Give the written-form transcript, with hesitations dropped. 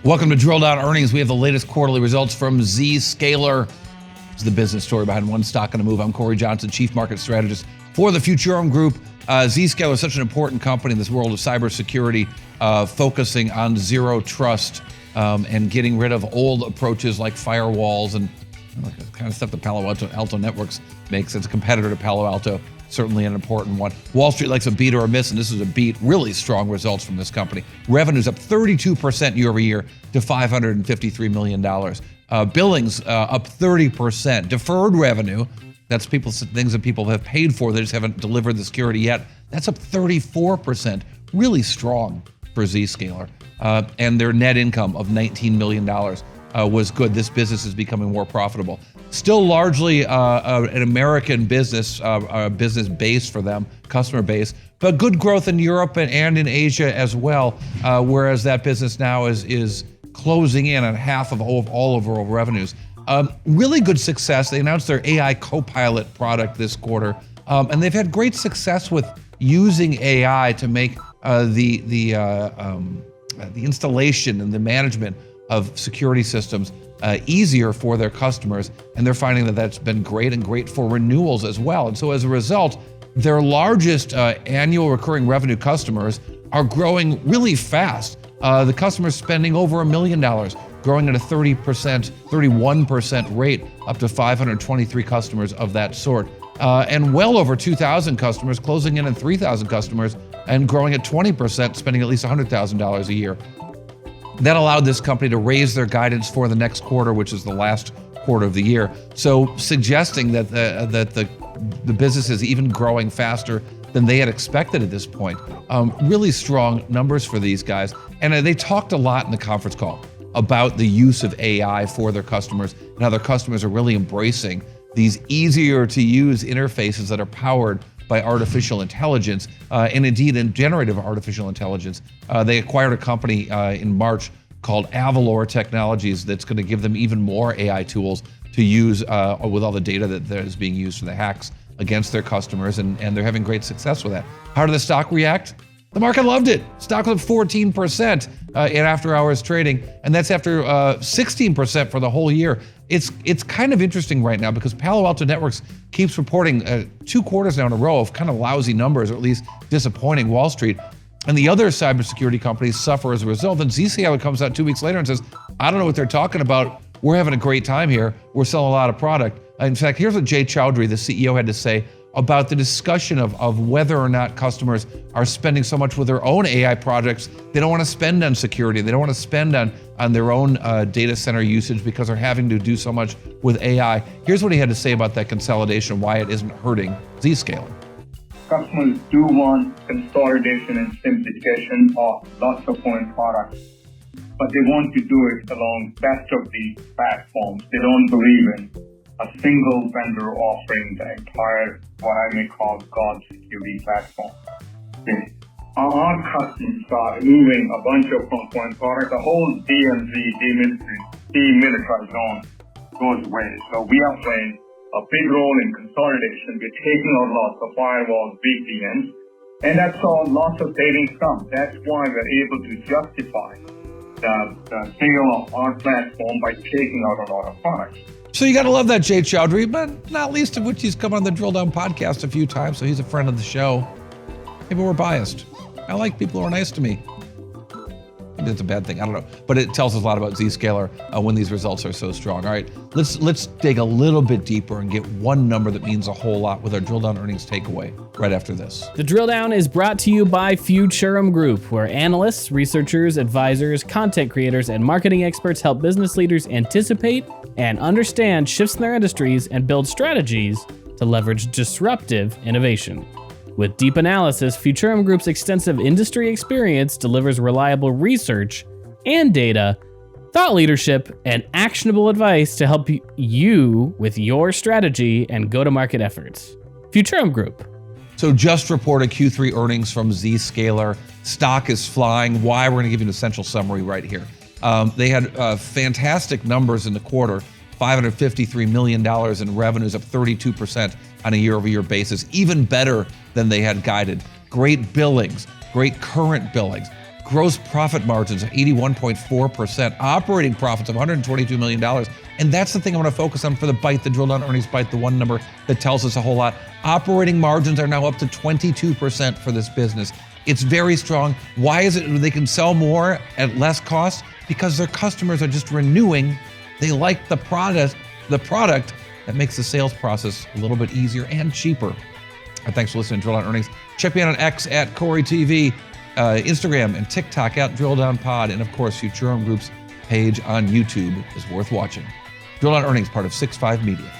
Welcome to Drill Down Earnings. We have the latest quarterly results from Zscaler. It's the business story behind one stock on the move. I'm Cory Johnson, Chief Market Strategist for the Futurum Group. Zscaler is such an important company in this world of cybersecurity, focusing on zero trust and getting rid of old approaches like firewalls and the kind of stuff that Palo Alto Networks makes. It's a competitor to Palo Alto. Certainly an important one. Wall Street likes a beat or a miss, and this is a beat. Really strong results from this company. Revenue's up 32% year over year to $553 million. Billings up 30%. Deferred revenue, that's things that people have paid for, they just haven't delivered the security yet. That's up 34%. Really strong for Zscaler. And their net income of $19 million was good. This business is becoming more profitable. Still largely an American business base for them, customer base, but good growth in Europe and in Asia as well, whereas that business now is closing in on half of all overall revenues. Really good success. They announced their AI Copilot product this quarter, and they've had great success with using AI to make the installation and the management of security systems easier for their customers, and they're finding that that's been great and great for renewals as well. And so as a result, their largest annual recurring revenue customers are growing really fast. The customers spending over $1 million, growing at a 31% rate, up to 523 customers of that sort. And well over 2,000 customers, closing in on 3,000 customers, and growing at 20%, spending at least $100,000 a year. That allowed this company to raise their guidance for the next quarter, which is the last quarter of the year. So suggesting that the business is even growing faster than they had expected at this point. Really strong numbers for these guys. And they talked a lot in the conference call about the use of AI for their customers and how their customers are really embracing these easier to use interfaces that are powered by artificial intelligence, and indeed in generative artificial intelligence. They acquired a company in March called Avalor Technologies that's going to give them even more AI tools to use with all the data that is being used for the hacks against their customers, and they're having great success with that. How did the stock react? The market loved it. Stock was up 14% in after-hours trading, and that's after 16% for the whole year. It's kind of interesting right now because Palo Alto Networks keeps reporting 2 quarters now in a row of kind of lousy numbers, or at least disappointing Wall Street. And the other cybersecurity companies suffer as a result. And Zscaler comes out 2 weeks later and says, I don't know what they're talking about. We're having a great time here. We're selling a lot of product. In fact, here's what Jay Chaudhry, the CEO, had to say about the discussion of whether or not customers are spending so much with their own AI projects. They don't want to spend on security. They don't want to spend on their own data center usage because they're having to do so much with AI. Here's what he had to say about that consolidation, why it isn't hurting Zscaler. Customers do want consolidation and simplification of lots of point products, but they want to do it along best of the platforms. They don't believe in a single vendor offering the entire, what I may call, God security platform. Okay. Our customers start moving a bunch of point products. The whole DMZ, demilitarized zone, goes away. So we are playing a big role in consolidation. We're taking out lots of firewalls, VPNs, and that's how lots of savings come. That's why we're able to justify the sale of our platform by taking out a lot of products. So you got to love that Jay Chaudhry, but not least of which he's come on the Drill Down podcast a few times, so he's a friend of the show. Maybe we're biased. I like people who are nice to me. Maybe that's a bad thing, I don't know. But it tells us a lot about Zscaler when these results are so strong. All right, let's dig a little bit deeper and get one number that means a whole lot with our Drill Down Earnings takeaway right after this. The Drill Down is brought to you by Futurum Group, where analysts, researchers, advisors, content creators, and marketing experts help business leaders anticipate and understand shifts in their industries and build strategies to leverage disruptive innovation. With deep analysis, Futurum Group's extensive industry experience delivers reliable research and data, thought leadership, and actionable advice to help you with your strategy and go-to-market efforts. Futurum Group. So just reported Q3 earnings from Zscaler. Stock is flying. Why? We're going to give you an essential summary right here. They had fantastic numbers in the quarter. $553 million in revenues, up 32% on a year-over-year basis, even better than they had guided. Great billings, great current billings, gross profit margins of 81.4%, operating profits of $122 million. And that's the thing I want to focus on for the bite, the drill down earnings bite, the one number that tells us a whole lot. Operating margins are now up to 22% for this business. It's very strong. Why is it they can sell more at less cost? Because their customers are just renewing. They like the product that makes the sales process a little bit easier and cheaper. Thanks for listening to Drill Down Earnings. Check me out on X at Cory TV, Instagram and TikTok at Drill Down Pod, and of course, Futurum Group's page on YouTube is worth watching. Drill Down Earnings, part of 6.5 Media.